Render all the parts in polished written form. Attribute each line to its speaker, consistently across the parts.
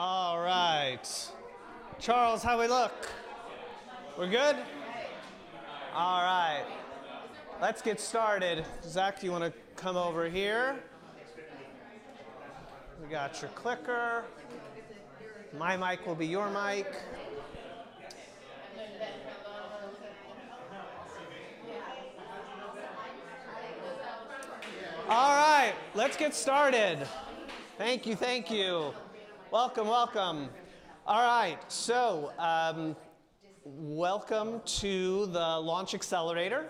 Speaker 1: All right. Charles, how we look? We're good? All right. Let's get started. Zach, do you want to come over here? We got your clicker. My mic will be your mic. All right, let's get started. Thank you, thank you. Welcome, welcome. All right, so welcome to the Launch Accelerator.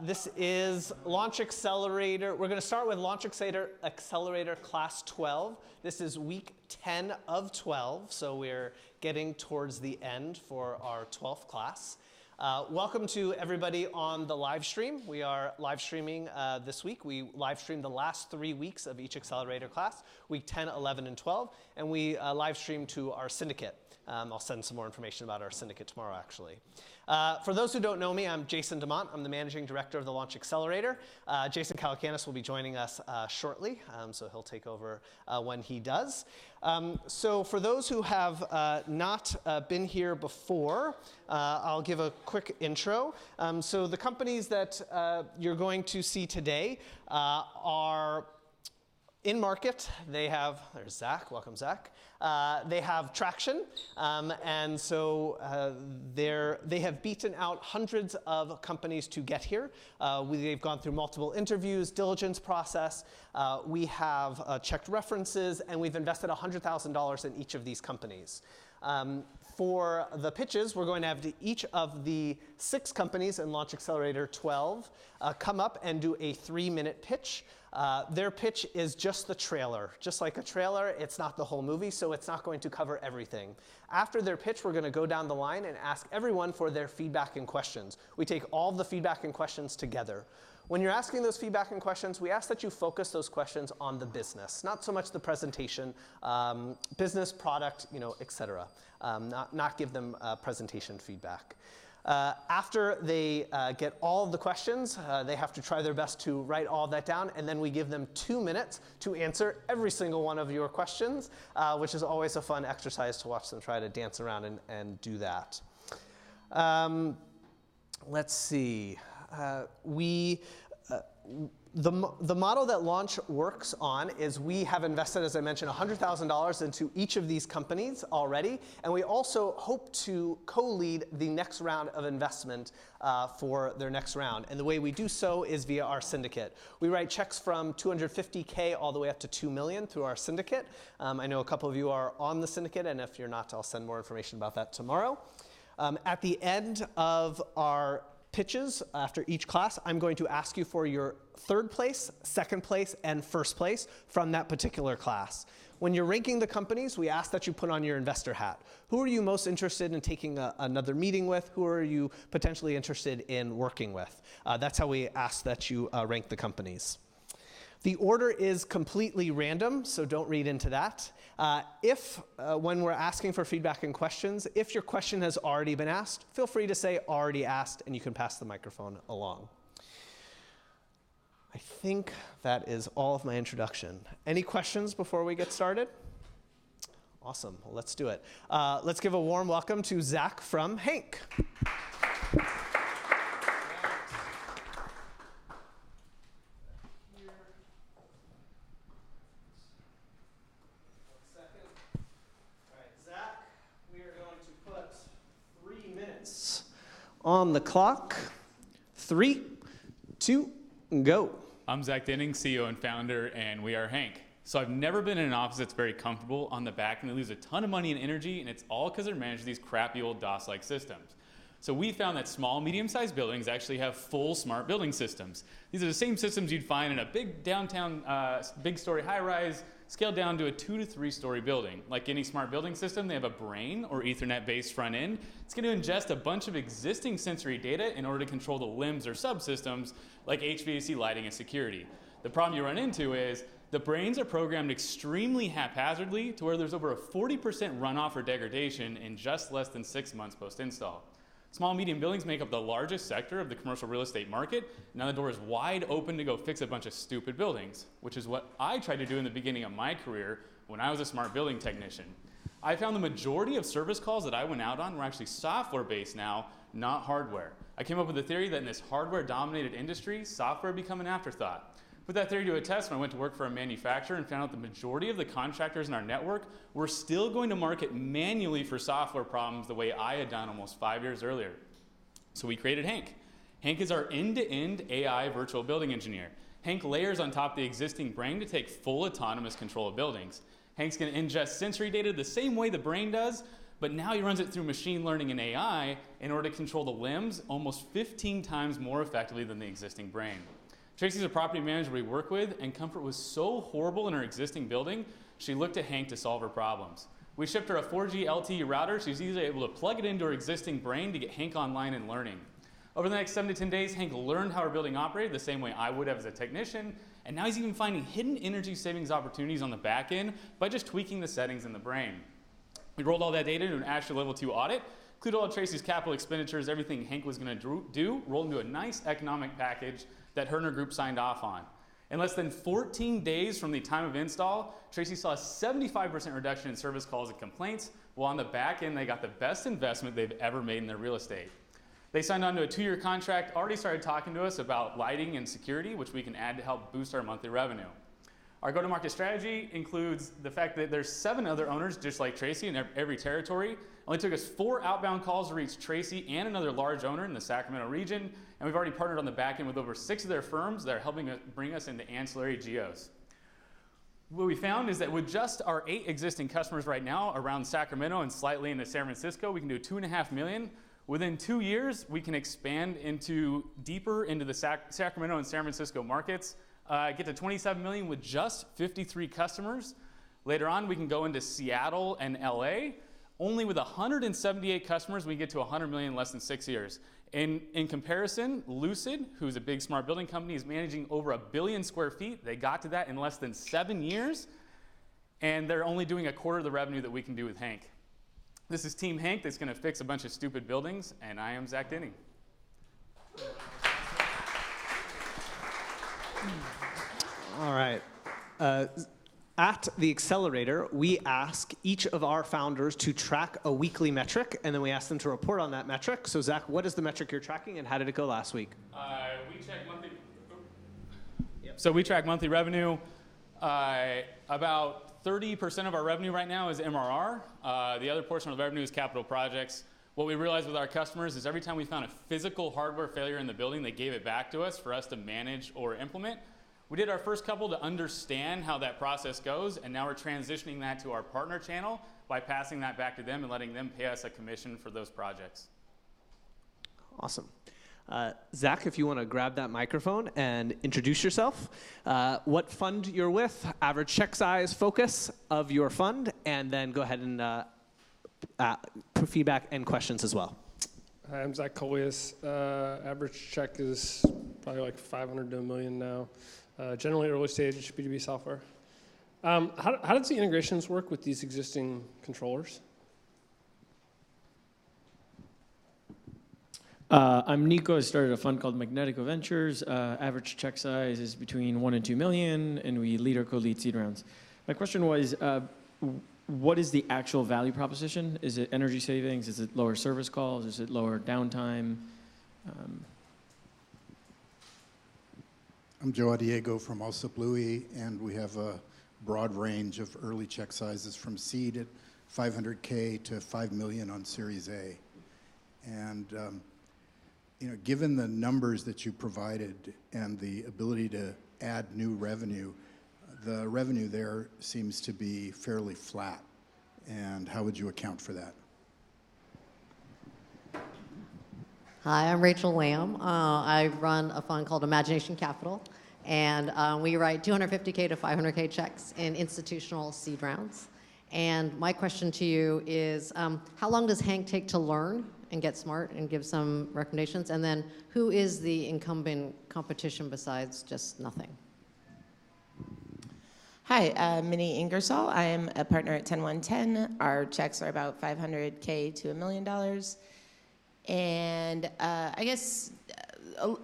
Speaker 1: This is Launch Accelerator. We're going to start with Launch Accelerator Class 12. This is week 10 of 12, so we're getting towards the end for our 12th class. Welcome to everybody on the live stream. We are live streaming this week. We live streamed the last 3 weeks of each accelerator class, week 10, 11, and 12, and we live streamed to our syndicate. I'll send some more information about our syndicate tomorrow, actually. For those who don't know me, I'm Jason DeMont. I'm the Managing Director of the Launch Accelerator. Jason Calacanis will be joining us shortly, so he'll take over when he does. So for those who have not been here before, I'll give a quick intro. So the companies that you're going to see today are in market. They have, there's Zach, welcome Zach. They have traction, and so they have beaten out hundreds of companies to get here. They've gone through multiple interviews, diligence process. We have checked references, and we've invested $100,000 in each of these companies. For the pitches, we're going to have each of the 6 companies in Launch Accelerator 12 come up and do a 3-minute pitch. Their pitch is just the trailer. Just like a trailer, it's not the whole movie, so it's not going to cover everything. After their pitch, we're going to go down the line and ask everyone for their feedback and questions. We take all the feedback and questions together. When you're asking those feedback and questions, we ask that you focus those questions on the business, not so much the presentation, business, product, et cetera. Not give them presentation feedback. After they get all of the questions, they have to try their best to write all of that down, and then we give them 2 minutes to answer every single one of your questions, which is always a fun exercise to watch them try to dance around and do that. Let's see. The model that Launch works on is we have invested, as I mentioned, $100,000 into each of these companies already, and we also hope to co-lead the next round of investment for their next round. And the way we do so is via our syndicate. We write checks from $250K all the way up to $2 million through our syndicate. I know a couple of you are on the syndicate, and if you're not, I'll send more information about that tomorrow. At the end of our pitches after each class, I'm going to ask you for your 3rd place, 2nd place, and 1st place from that particular class. When you're ranking the companies, we ask that you put on your investor hat. Who are you most interested in taking another meeting with? Who are you potentially interested in working with? That's how we ask that you rank the companies. The order is completely random, so don't read into that. When we're asking for feedback and questions, if your question has already been asked, feel free to say already asked, and you can pass the microphone along. I think that is all of my introduction. Any questions before we get started? Awesome, well, let's do it. Let's give a warm welcome to Zach from Hank. On the clock, 3, 2, go.
Speaker 2: I'm Zach Denning, CEO and founder, and we are Hank. So I've never been in an office that's very comfortable on the back, and they lose a ton of money and energy, and it's all because they're managing these crappy old DOS-like systems. So we found that small, medium-sized buildings actually have full smart building systems. These are the same systems you'd find in a big downtown, big-story high-rise, scaled down to a 2 to 3 story building. Like any smart building system, they have a brain or Ethernet-based front end. It's going to ingest a bunch of existing sensory data in order to control the limbs or subsystems like HVAC, lighting, and security. The problem you run into is the brains are programmed extremely haphazardly to where there's over a 40% runoff or degradation in just less than 6 months post-install. Small and medium buildings make up the largest sector of the commercial real estate market. Now the door is wide open to go fix a bunch of stupid buildings, which is what I tried to do in the beginning of my career when I was a smart building technician. I found the majority of service calls that I went out on were actually software-based now, not hardware. I came up with a theory that in this hardware-dominated industry, software would become an afterthought. Put that theory to a test when I went to work for a manufacturer and found out the majority of the contractors in our network were still going to market manually for software problems the way I had done almost 5 years earlier. So we created Hank. Hank is our end-to-end AI virtual building engineer. Hank layers on top the existing brain to take full autonomous control of buildings. Hank's going to ingest sensory data the same way the brain does, but now he runs it through machine learning and AI in order to control the limbs almost 15 times more effectively than the existing brain. Tracy's a property manager we work with, and comfort was so horrible in her existing building, she looked to Hank to solve her problems. We shipped her a 4G LTE router. She's easily able to plug it into her existing brain to get Hank online and learning. Over the next 7 to 10 days, Hank learned how her building operated the same way I would have as a technician, and now he's even finding hidden energy savings opportunities on the back end by just tweaking the settings in the brain. We rolled all that data into an Azure Level 2 audit, included all of Tracy's capital expenditures, everything Hank was going to do, rolled into a nice economic package that her and her group signed off on. In less than 14 days from the time of install, Tracy saw a 75% reduction in service calls and complaints, while on the back end, they got the best investment they've ever made in their real estate. They signed on to a 2-year contract, already started talking to us about lighting and security, which we can add to help boost our monthly revenue. Our go-to-market strategy includes the fact that there's 7 other owners just like Tracy in every territory. It only took us 4 outbound calls to reach Tracy and another large owner in the Sacramento region, and we've already partnered on the back end with over 6 of their firms that are helping bring us into ancillary geos. What we found is that with just our 8 existing customers right now around Sacramento and slightly into San Francisco, we can do $2.5 million. Within 2 years, we can expand deeper into the Sacramento and San Francisco markets, get to $27 million with just 53 customers. Later on, we can go into Seattle and LA. Only with 178 customers, we get to $100 million in less than 6 years. In comparison, Lucid, who's a big smart building company, is managing over 1 billion square feet. They got to that in less than 7 years, and they're only doing a quarter of the revenue that we can do with Hank. This is Team Hank that's going to fix a bunch of stupid buildings, and I am Zack Denning.
Speaker 1: All right. At the Accelerator, we ask each of our founders to track a weekly metric, and then we ask them to report on that metric. So, Zack, what is the metric you're tracking, and how did it go last week?
Speaker 2: We check monthly. So we track monthly revenue. About 30% of our revenue right now is MRR. The other portion of the revenue is capital projects. What we realized with our customers is every time we found a physical hardware failure in the building, they gave it back to us for us to manage or implement. We did our first couple to understand how that process goes, and now we're transitioning that to our partner channel by passing that back to them and letting them pay us a commission for those projects.
Speaker 1: Awesome. Zack, if you want to grab that microphone and introduce yourself, what fund you're with, average check size, focus of your fund, and then go ahead and put feedback and questions as well.
Speaker 3: Hi, I'm Zach Coelius. Average check is probably like 500 to $1 million now. Generally early stage B2B software. How does the integrations work with these existing controllers?
Speaker 4: I'm Nico. I started a fund called Magnetico Ventures. Average check size is between 1 and 2 million, and we lead or co-lead seed rounds. My question was, what is the actual value proposition? Is it energy savings? Is it lower service calls? Is it lower downtime?
Speaker 5: I'm Joe Addiego from Alsop, Louie, and we have a broad range of early check sizes from seed at 500K to 5 million on Series A. And given the numbers that you provided and the ability to add new revenue, the revenue there seems to be fairly flat. And how would you account for that?
Speaker 6: Hi, I'm Rachel Lamb. I run a fund called Imagination Capital, and we write 250K to 500K checks in institutional seed rounds. And my question to you is, how long does Hank take to learn and get smart and give some recommendations? And then who is the incumbent competition besides just nothing?
Speaker 7: Hi, Minnie Ingersoll. I am a partner at TenOneTen. Our checks are about $500K to $1 million. And I guess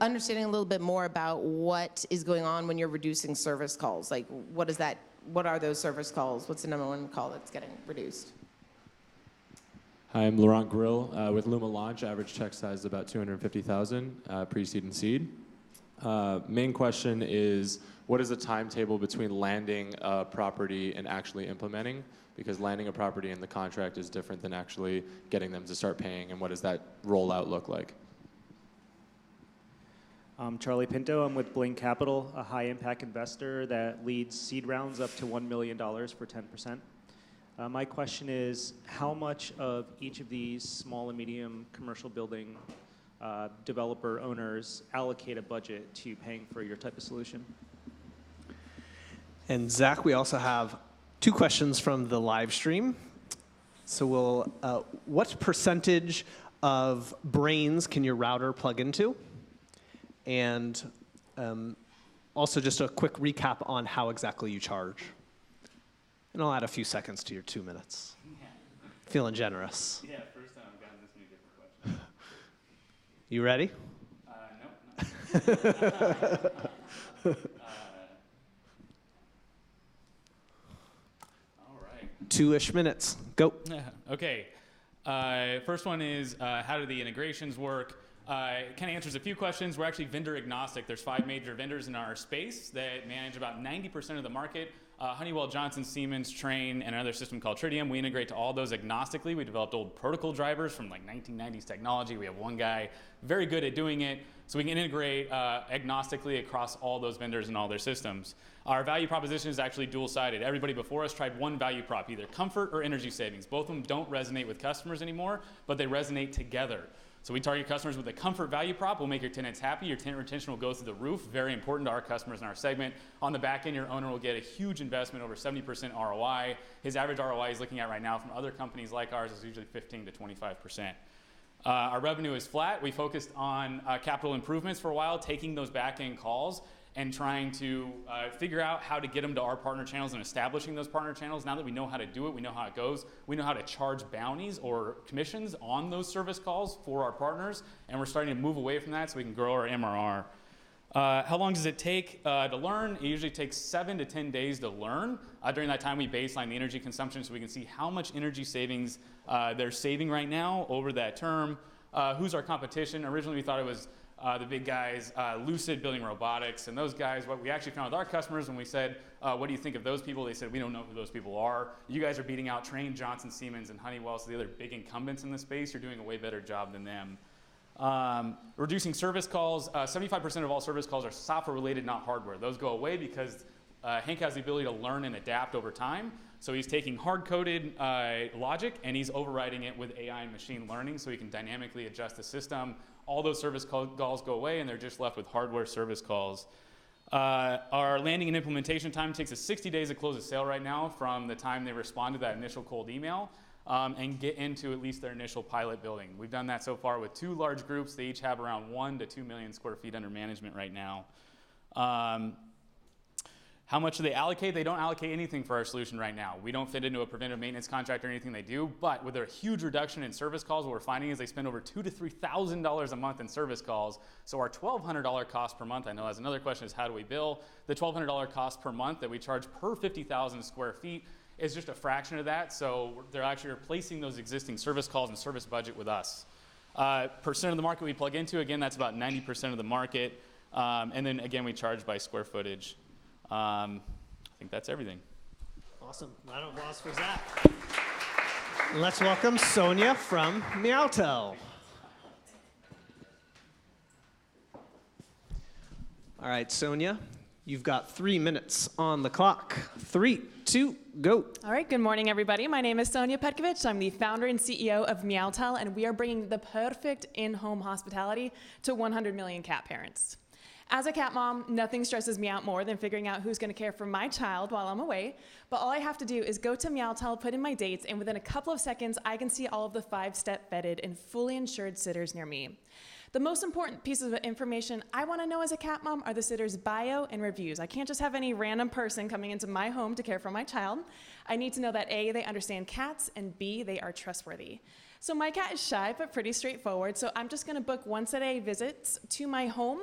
Speaker 7: understanding a little bit more about what is going on when you're reducing service calls. Like, what does that what are those service calls? What's the number one call that's getting reduced?
Speaker 8: Hi, I'm Laurent Grill with Luma Launch. Average check size is about 250,000 pre-seed and seed. Main question is, what is the timetable between landing a property and actually implementing? Because landing a property in the contract is different than actually getting them to start paying, and what does that rollout look like?
Speaker 9: I'm Charlie Pinto. I'm with Bling Capital, a high-impact investor that leads seed rounds up to $1 million for 10%. My question is, how much of each of these small and medium commercial building developer owners allocate a budget to paying for your type of solution?
Speaker 1: And Zach, we also have 2 questions from the live stream. So what percentage of brains can your router plug into? And also just a quick recap on how exactly you charge. And I'll add a few seconds to your 2 minutes. Feeling generous.
Speaker 2: Yeah, first time I've gotten this many different questions.
Speaker 1: You ready?
Speaker 2: No. All right.
Speaker 1: 2-ish minutes. Go.
Speaker 2: Okay. First one is, how do the integrations work? It kind of answers a few questions. We're actually vendor agnostic. There's 5 major vendors in our space that manage about 90% of the market. Honeywell, Johnson, Siemens, Trane, and another system called Tritium. We integrate to all those agnostically. We developed old protocol drivers from like 1990s technology. We have one guy very good at doing it, so we can integrate agnostically across all those vendors and all their systems. Our value proposition is actually dual-sided. Everybody before us tried one value prop, either comfort or energy savings. Both of them don't resonate with customers anymore, but they resonate together. So we target customers with a comfort value prop. We'll make your tenants happy. Your tenant retention will go through the roof. Very important to our customers in our segment. On the back end, your owner will get a huge investment, over 70% ROI. His average ROI he's looking at right now from other companies like ours is usually 15 to 25%. Our revenue is flat. We focused on capital improvements for a while, taking those back end calls and trying to figure out how to get them to our partner channels and establishing those partner channels. Now that we know how to do it, we know how it goes, we know how to charge bounties or commissions on those service calls for our partners, and we're starting to move away from that so we can grow our MRR. How long does it take to learn? It usually takes 7 to 10 days to learn. During that time, we baseline the energy consumption so we can see how much energy savings they're saving right now over that term. Who's our competition? Originally, we thought it was the big guys, Lucid building robotics, and those guys. What we actually found with our customers when we said, what do you think of those people? They said, we don't know who those people are. You guys are beating out Trane, Johnson, Siemens, and Honeywell, so the other big incumbents in the space. You're doing a way better job than them. Reducing service calls. 75% of all service calls are software related, not hardware. Those go away because Hank has the ability to learn and adapt over time. So he's taking hard-coded logic and he's overriding it with AI and machine learning so he can dynamically adjust the system. All those service calls go away and they're just left with hardware service calls. Our landing and implementation time takes us 60 days to close a sale right now from the time they respond to that initial cold email and get into at least their initial pilot building. We've done that so far with 2 large groups. They each have around 1 to 2 million square feet under management right now. How much do they allocate? They don't allocate anything for our solution right now. We don't fit into a preventive maintenance contract or anything they do, but with a huge reduction in service calls, what we're finding is they spend over $2,000 to $3,000 a month in service calls. So our $1,200 cost per month, I know that's another question, is how do we bill? The $1,200 cost per month that we charge per 50,000 square feet is just a fraction of that. So they're actually replacing those existing service calls and service budget with us. Percent of the market we plug into, again, that's about 90% of the market. And then again, we charge by square footage. I think that's everything.
Speaker 1: Awesome. Round of applause for Zach. Let's welcome Sonya from Meowtel. All right, Sonya, you've got 3 minutes on the clock. 3, 2, go.
Speaker 10: All right, good morning, everybody. My name is Sonya Petcavich. I'm the founder and CEO of Meowtel, and we are bringing the perfect in-home hospitality to 100 million cat parents. As a cat mom, nothing stresses me out more than figuring out who's going to care for my child while I'm away. But all I have to do is go to Meowtel, put in my dates, and within a couple of seconds, I can see all of the 5-step vetted and fully insured sitters near me. The most important pieces of information I want to know as a cat mom are the sitter's bio and reviews. I can't just have any random person coming into my home to care for my child. I need to know that A, they understand cats, and B, they are trustworthy. So my cat is shy, but pretty straightforward. So I'm just gonna book once-a-day visits to my home.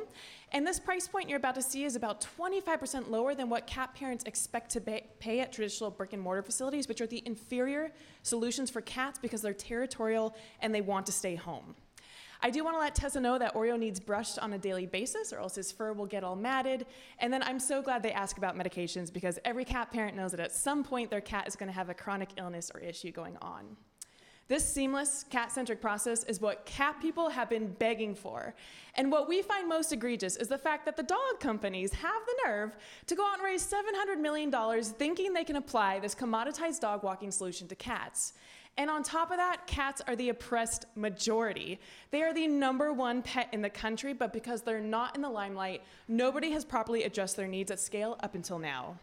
Speaker 10: And this price point you're about to see is about 25% lower than what cat parents expect to pay at traditional brick and mortar facilities, which are the inferior solutions for cats because they're territorial and they want to stay home. I do want to let Tessa know that Oreo needs brushed on a daily basis or else his fur will get all matted. And then I'm so glad they ask about medications because every cat parent knows that at some point their cat is going to have a chronic illness or issue going on. This seamless, cat-centric process is what cat people have been begging for. And what we find most egregious is the fact that the dog companies have the nerve to go out and raise $700 million thinking they can apply this commoditized dog walking solution to cats. And on top of that, cats are the oppressed majority. They are the #1 pet in the country, but because they're not in the limelight, nobody has properly addressed their needs at scale up until now.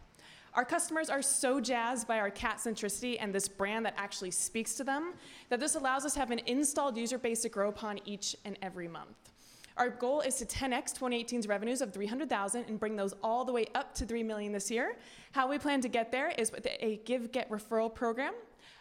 Speaker 10: Our customers are so jazzed by our cat centricity and this brand that actually speaks to them that this allows us to have an installed user base to grow upon each and every month. Our goal is to 10x 2018's revenues of $300,000 and bring those all the way up to $3 million this year. How we plan to get there is with a give-get referral program,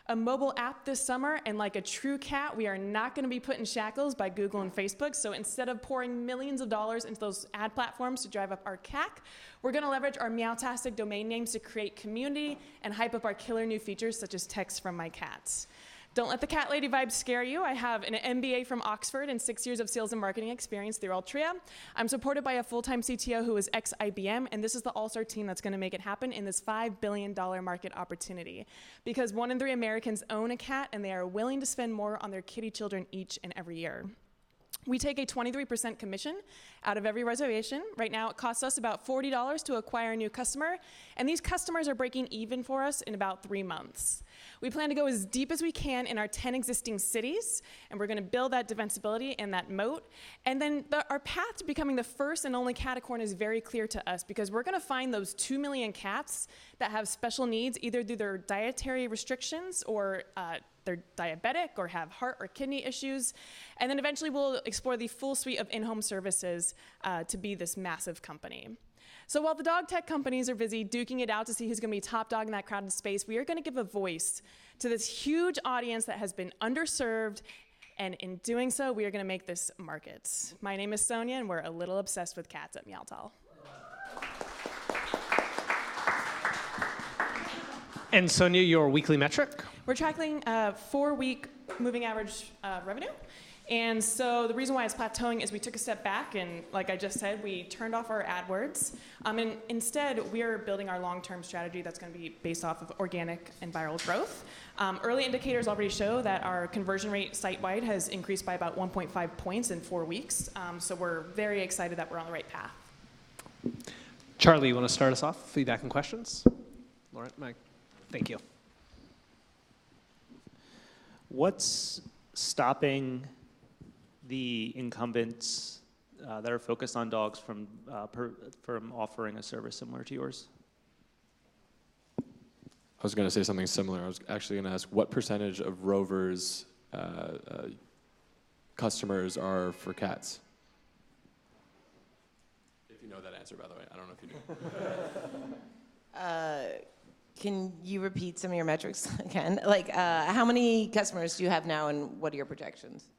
Speaker 10: a mobile app this summer, and like a true cat, we are not gonna be put in shackles by Google and Facebook, so instead of pouring millions of dollars into those ad platforms to drive up our CAC, we're gonna leverage our Meowtastic domain names to create community and hype up our killer new features such as text from my cats. Don't let the cat lady vibe scare you. I have an MBA from Oxford and 6 years of sales and marketing experience through Altria. I'm supported by a full-time CTO who is ex-IBM, and this is the all-star team that's gonna make it happen in this $5 billion market opportunity. Because 1 in 3 Americans own a cat, and they are willing to spend more on their kitty children each and every year. We take a 23% commission out of every reservation. Right now, it costs us about $40 to acquire a new customer, and these customers are breaking even for us in about 3 months. We plan to go as deep as we can in our 10 existing cities, and we're gonna build that defensibility and that moat. And then our path to becoming the first and only catacorn is very clear to us because we're gonna find those 2 million cats that have special needs, either through their dietary restrictions or they're diabetic or have heart or kidney issues. And then eventually we'll explore the full suite of in-home services to be this massive company. So while the dog tech companies are busy duking it out to see who's gonna be top dog in that crowded space, we are gonna give a voice to this huge audience that has been underserved, and in doing so, we are gonna make this market. My name is Sonya, and we're a little obsessed with cats at Meowtel.
Speaker 1: And Sonya, your weekly metric?
Speaker 10: We're tracking 4-week moving average revenue. And so the reason why it's plateauing is we took a step back and, like I just said, we turned off our AdWords. And instead, we're building our long-term strategy that's going to be based off of organic and viral growth. Early indicators already show that our conversion rate site-wide has increased by about 1.5 points in 4 weeks. So we're very excited that we're on the right path.
Speaker 1: Charlie, you want to start us off? Feedback and questions? Laurent, Mike. Thank you.
Speaker 9: What's stopping the incumbents that are focused on dogs from offering a service similar to yours?
Speaker 8: I was going to say something similar. I was actually going to ask what percentage of Rover's customers are for cats? If you know that answer, by the way. I don't know if you do.
Speaker 7: Can you repeat some of your metrics again? Like, how many customers do you have now, and what are your projections?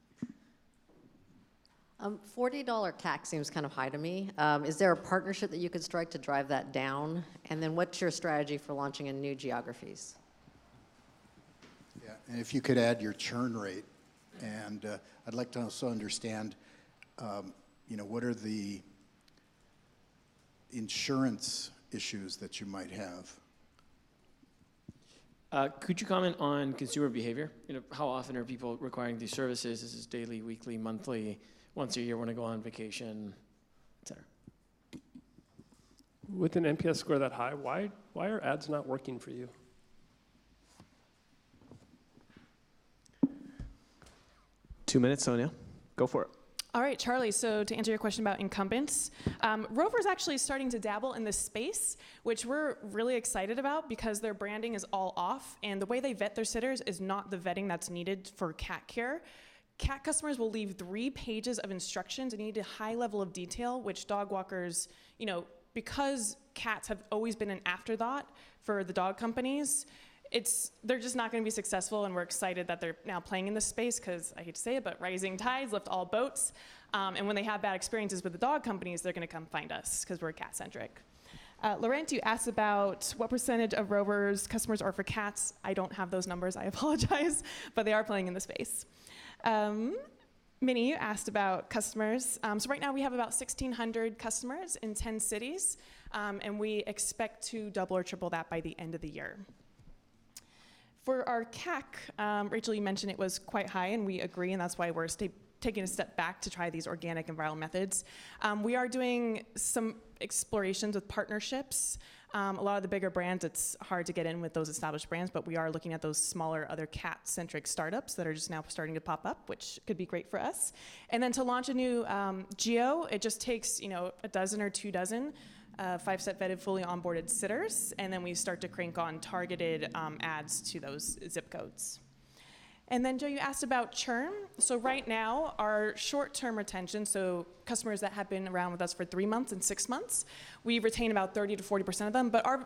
Speaker 6: $40 CAC seems kind of high to me. Is there a partnership that you could strike to drive that down? And then what's your strategy for launching in new geographies?
Speaker 5: Yeah, and if you could add your churn rate, and I'd like to also understand, what are the insurance issues that you might have?
Speaker 4: Could you comment on consumer behavior? How often are people requiring these services? Is this daily, weekly, monthly, once a year when I go on vacation, et cetera?
Speaker 3: With an NPS score that high, why are ads not working for you?
Speaker 1: Two minutes, Sonya. Go for it.
Speaker 10: All right, Charlie, so to answer your question about incumbents, Rover's actually starting to dabble in this space, which we're really excited about because their branding is all off, and the way they vet their sitters is not the vetting that's needed for cat care. Cat customers will leave 3 pages of instructions and need a high level of detail, which dog walkers, because cats have always been an afterthought for the dog companies, they're just not going to be successful, and we're excited that they're now playing in this space because, I hate to say it, but rising tides lift all boats. And when they have bad experiences with the dog companies, they're going to come find us because we're cat-centric. Laurent, you asked about what percentage of Rover's customers are for cats. I don't have those numbers, I apologize, but they are playing in the space. Minnie, you asked about customers. So right now we have about 1,600 customers in 10 cities, and we expect to double or triple that by the end of the year. For our CAC, Rachel, you mentioned it was quite high, and we agree, and that's why we're taking a step back to try these organic and viral methods. We are doing some explorations with partnerships. A lot of the bigger brands, it's hard to get in with those established brands, but we are looking at those smaller other cat-centric startups that are just now starting to pop up, which could be great for us. And then to launch a new geo, it just takes a dozen or 2 dozen 5-set vetted, fully onboarded sitters, and then we start to crank on targeted ads to those zip codes. And then, Joe, you asked about churn. So right now, our short-term retention, so customers that have been around with us for 3 months and 6 months, we retain about 30 to 40% of them. But our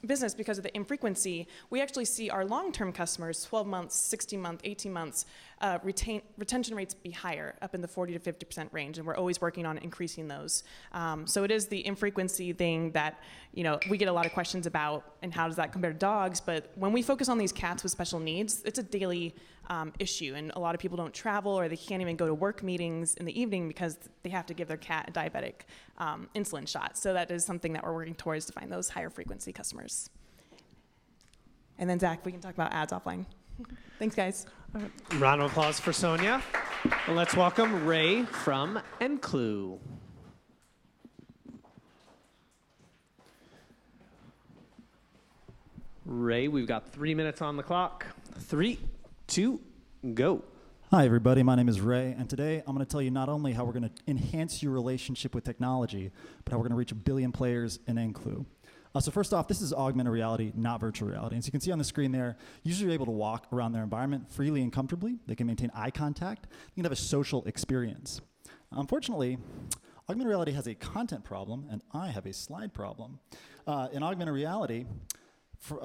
Speaker 10: business, because of the infrequency, we actually see our long-term customers, 12 months, 16 months, 18 months, retention rates be higher, up in the 40 to 50% range, and we're always working on increasing those. So it is the infrequency thing that we get a lot of questions about, and how does that compare to dogs? But when we focus on these cats with special needs, it's a daily issue, and a lot of people don't travel, or they can't even go to work meetings in the evening because they have to give their cat a diabetic insulin shot. So that is something that we're working towards to find those higher frequency customers. And then Zach, we can talk about ads offline. Thanks, guys.
Speaker 1: Round of applause for Sonya. And let's welcome Ray from Enklu. Ray, we've got 3 minutes on the clock. 3, 2, go.
Speaker 11: Hi, everybody. My name is Ray, and today I'm going to tell you not only how we're going to enhance your relationship with technology, but how we're going to reach 1 billion players in Enklu. So first off, this is augmented reality, not virtual reality. As you can see on the screen there, users are able to walk around their environment freely and comfortably. They can maintain eye contact. They can have a social experience. Unfortunately, augmented reality has a content problem, and I have a slide problem. In augmented reality,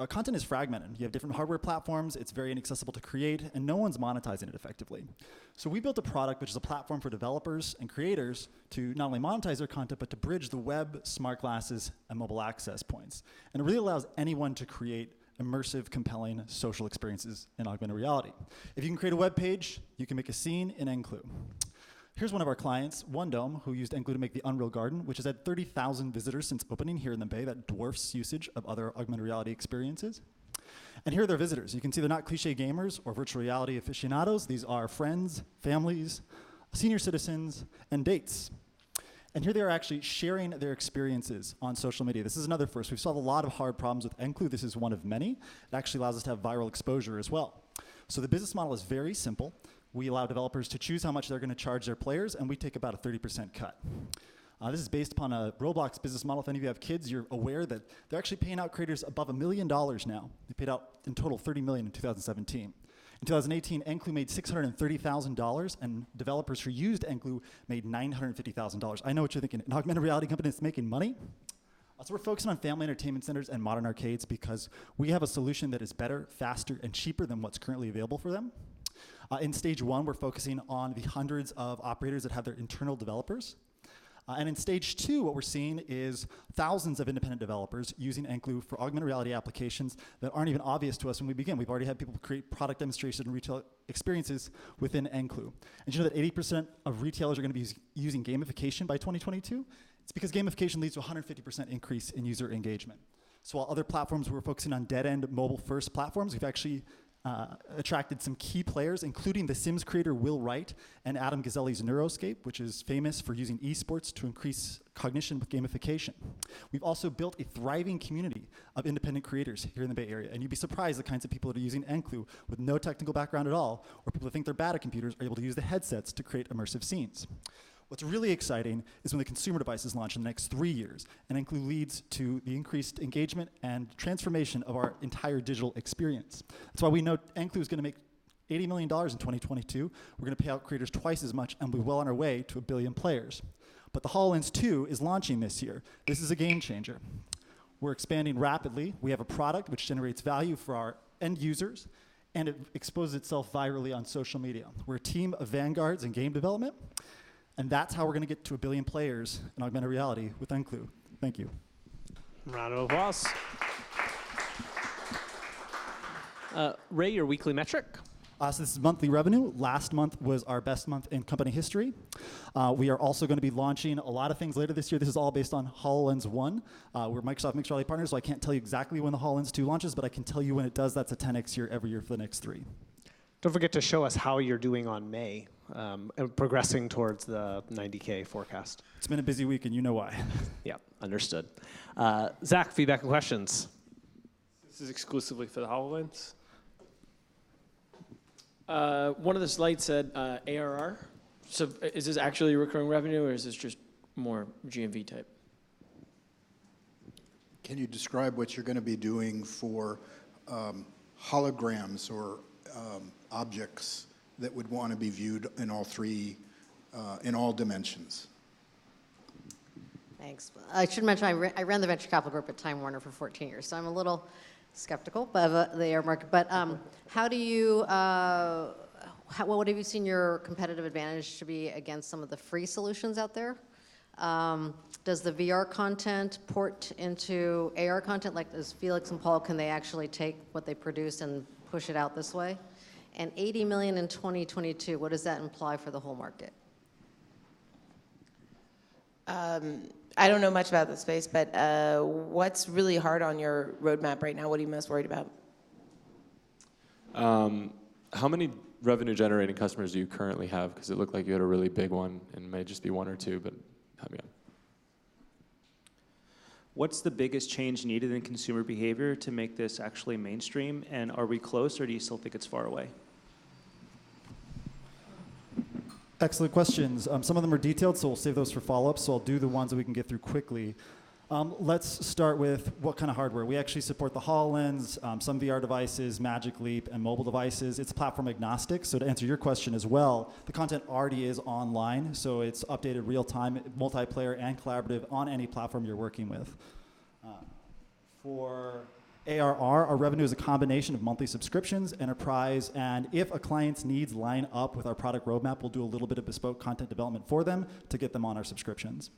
Speaker 11: content is fragmented. You have different hardware platforms, it's very inaccessible to create, and no one's monetizing it effectively. So we built a product which is a platform for developers and creators to not only monetize their content, but to bridge the web, smart glasses, and mobile access points. And it really allows anyone to create immersive, compelling social experiences in augmented reality. If you can create a web page, you can make a scene in Enklu. Here's one of our clients, One Dome, who used Enklu to make the Unreal Garden, which has had 30,000 visitors since opening here in the Bay. That dwarfs usage of other augmented reality experiences. And here are their visitors. You can see they're not cliche gamers or virtual reality aficionados. These are friends, families, senior citizens, and dates. And here they are actually sharing their experiences on social media. This is another first. We've solved a lot of hard problems with Enklu. This is one of many. It actually allows us to have viral exposure as well. So the business model is very simple. We allow developers to choose how much they're going to charge their players, and we take about a 30% cut. This is based upon a Roblox business model. If any of you have kids, you're aware that they're actually paying out creators above $1 million now. They paid out in total $30 million in 2017. In 2018, Enklu made $630,000, and developers who used Enklu made $950,000. I know what you're thinking. An augmented reality company that's making money? So we're focusing on family entertainment centers and modern arcades because we have a solution that is better, faster, and cheaper than what's currently available for them. In stage 1, we're focusing on the hundreds of operators that have their internal developers. And in stage 2, what we're seeing is thousands of independent developers using Enklu for augmented reality applications that aren't even obvious to us when we begin. We've already had people create product demonstrations and retail experiences within Enklu. And you know that 80% of retailers are going to be using gamification by 2022? It's because gamification leads to a 150% increase in user engagement. So while other platforms were focusing on dead-end mobile-first platforms, we've actually attracted some key players, including the Sims creator Will Wright and Adam Gazelli's Neuroscape, which is famous for using esports to increase cognition with gamification. We've also built a thriving community of independent creators here in the Bay Area, and you'd be surprised the kinds of people that are using Enklu with no technical background at all, or people that think they're bad at computers are able to use the headsets to create immersive scenes. What's really exciting is when the consumer devices launch in the next 3 years, and Enklu leads to the increased engagement and transformation of our entire digital experience. That's why we know Enklu is going to make $80 million in 2022. We're going to pay out creators twice as much, and we're well on our way to 1 billion players. But the HoloLens 2 is launching this year. This is a game changer. We're expanding rapidly. We have a product which generates value for our end users, and it exposes itself virally on social media. We're a team of vanguards in game development, and that's how we're going to get to 1 billion players in augmented reality with Enklu. Thank you.
Speaker 1: Round of applause. Ray, your weekly metric?
Speaker 11: So this is monthly revenue. Last month was our best month in company history. We are also going to be launching a lot of things later this year. This is all based on HoloLens 1. We're Microsoft Mixed Reality partners, so I can't tell you exactly when the HoloLens 2 launches, but I can tell you when it does. That's a 10x year every year for the next 3.
Speaker 1: Don't forget to show us how you're doing on May, and progressing towards the 90K forecast.
Speaker 11: It's been a busy week, and you know why.
Speaker 1: Yeah, understood. Zach, feedback and questions.
Speaker 3: This is exclusively for the HoloLens.
Speaker 4: One of the slides said ARR. So is this actually recurring revenue, or is this just more GMV type?
Speaker 5: Can you describe what you're going to be doing for holograms or objects that would want to be viewed in all three, in all dimensions?
Speaker 6: Thanks. I should mention I ran the venture capital group at Time Warner for 14 years, so I'm a little skeptical of the AR market. But how do you, what have you seen your competitive advantage to be against some of the free solutions out there? Does the VR content port into AR content? Like, as Felix and Paul, can they actually take what they produce and push it out this way? And 80 million in 2022, what does that imply for the whole market?
Speaker 7: I don't know much about the space, but what's really hard on your roadmap right now? What are you most worried about?
Speaker 8: How many revenue-generating customers do you currently have? Because it looked like you had a really big one, and it may just be 1 or 2, but help me out.
Speaker 9: What's the biggest change needed in consumer behavior to make this actually mainstream? And are we close, or do you still think it's far away?
Speaker 11: Excellent questions. Some of them are detailed, so we'll save those for follow-up. So I'll do the ones that we can get through quickly. Let's start with what kind of hardware. We actually support the HoloLens, some VR devices, Magic Leap, and mobile devices. It's platform agnostic. So to answer your question as well, the content already is online, so it's updated real-time, multiplayer, and collaborative on any platform you're working with. For ARR, our revenue is a combination of monthly subscriptions, enterprise, and if a client's needs line up with our product roadmap, we'll do a little bit of bespoke content development for them to get them on our subscriptions.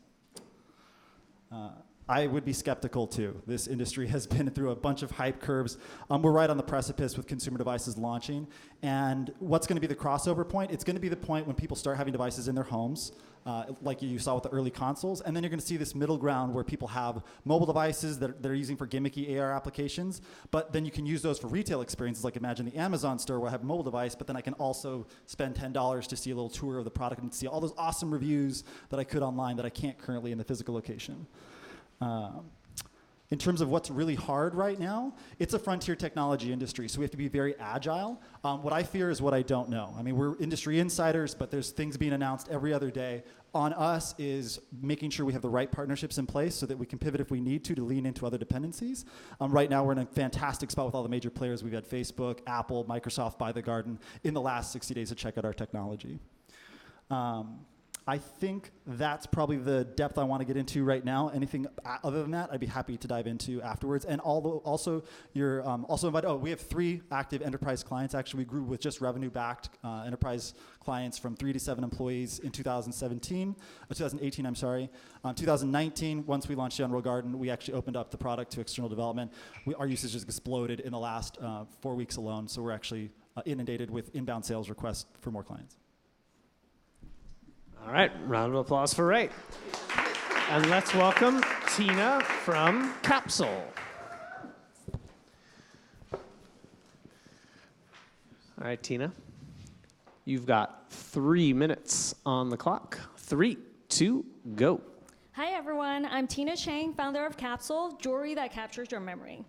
Speaker 11: I would be skeptical too. This industry has been through a bunch of hype curves. We're right on the precipice with consumer devices launching. And what's going to be the crossover point? It's going to be the point when people start having devices in their homes, like you saw with the early consoles. And then you're going to see this middle ground where people have mobile devices that they're using for gimmicky AR applications. But then you can use those for retail experiences. Like imagine the Amazon store where I have a mobile device, but then I can also spend $10 to see a little tour of the product and see all those awesome reviews that I could online that I can't currently in the physical location. In terms of what's really hard right now, it's a frontier technology industry, so we have to be very agile. What I fear is what I don't know. I mean, we're industry insiders, but there's things being announced every other day. On us is making sure we have the right partnerships in place so that we can pivot if we need to lean into other dependencies. Right now, we're in a fantastic spot with all the major players. We've had Facebook, Apple, Microsoft buy the garden in the last 60 days to check out our technology. I think that's probably the depth I want to get into right now. Anything other than that, I'd be happy to dive into afterwards. And also, you're also invited. Oh, we have 3 active enterprise clients. Actually, we grew with just revenue-backed enterprise clients from 3 to 7 employees in 2018. 2019, once we launched the Unreal Garden, we actually opened up the product to external development. Our usage has exploded in the last 4 weeks alone. So we're actually inundated with inbound sales requests for more clients.
Speaker 1: All right, round of applause for Ray. And let's welcome Tina from Capsul. All right, Tina, you've got 3 minutes on the clock. 3, 2, go.
Speaker 12: Hi, everyone. I'm Tina Cheng, founder of Capsul, jewelry that captures your memory.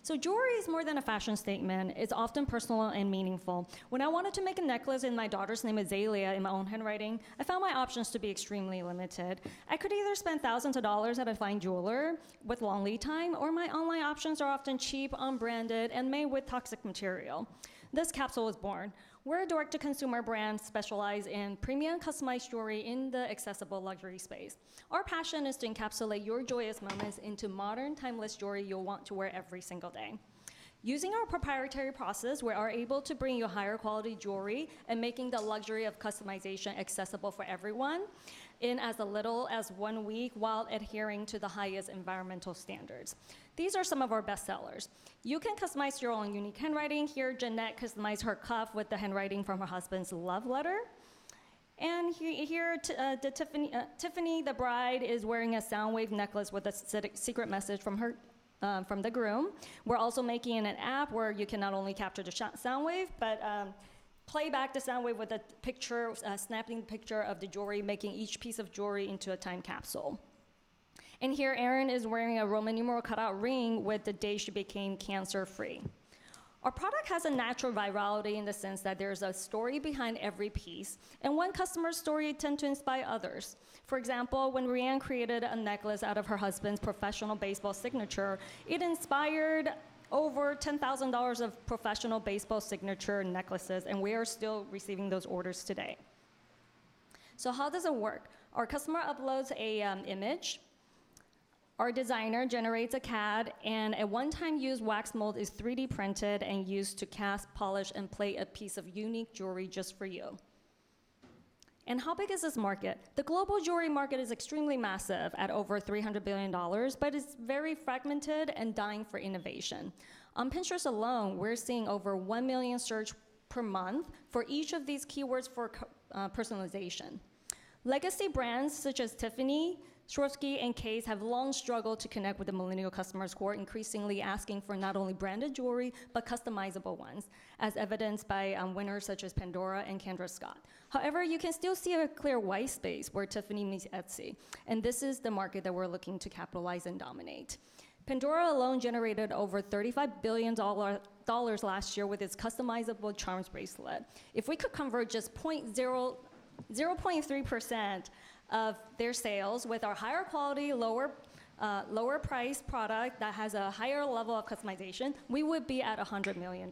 Speaker 12: So jewelry is more than a fashion statement. It's often personal and meaningful. When I wanted to make a necklace in my daughter's name, Azalea, in my own handwriting, I found my options to be extremely limited. I could either spend thousands of dollars at a fine jeweler with long lead time, or my online options are often cheap, unbranded, and made with toxic material. Thus, Capsul was born. We're a direct-to-consumer brand specialized in premium customized jewelry in the accessible luxury space. Our passion is to encapsulate your joyous moments into modern, timeless jewelry you'll want to wear every single day. Using our proprietary process, we are able to bring you higher quality jewelry and making the luxury of customization accessible for everyone in as little as 1 week while adhering to the highest environmental standards. These are some of our best sellers. You can customize your own unique handwriting. Here, Jeanette customized her cuff with the handwriting from her husband's love letter. And here, Tiffany, the bride, is wearing a sound wave necklace with a secret message from her from the groom. We're also making an app where you can not only capture the sound wave, but play back the sound wave with a picture, snapping the picture of the jewelry, making each piece of jewelry into a time capsule. And here, Erin is wearing a Roman numeral cutout ring with the day she became cancer-free. Our product has a natural virality in the sense that there's a story behind every piece, and one customer's story tends to inspire others. For example, when Rianne created a necklace out of her husband's professional baseball signature, it inspired over $10,000 of professional baseball signature necklaces, and we are still receiving those orders today. So how does it work? Our customer uploads a image. Our designer generates a CAD, and a one-time use wax mold is 3D printed and used to cast, polish, and plate a piece of unique jewelry just for you. And how big is this market? The global jewelry market is extremely massive at over $300 billion, but it's very fragmented and dying for innovation. On Pinterest alone, we're seeing over 1 million search per month for each of these keywords for personalization. Legacy brands such as Tiffany, Swarovski, and Case have long struggled to connect with the millennial customers who are increasingly asking for not only branded jewelry, but customizable ones, as evidenced by winners such as Pandora and Kendra Scott. However, you can still see a clear white space where Tiffany meets Etsy, and this is the market that we're looking to capitalize and dominate. Pandora alone generated over $35 billion last year with its customizable charms bracelet. If we could convert just 0.3% of their sales with our higher quality, lower price product that has a higher level of customization, we would be at $100 million.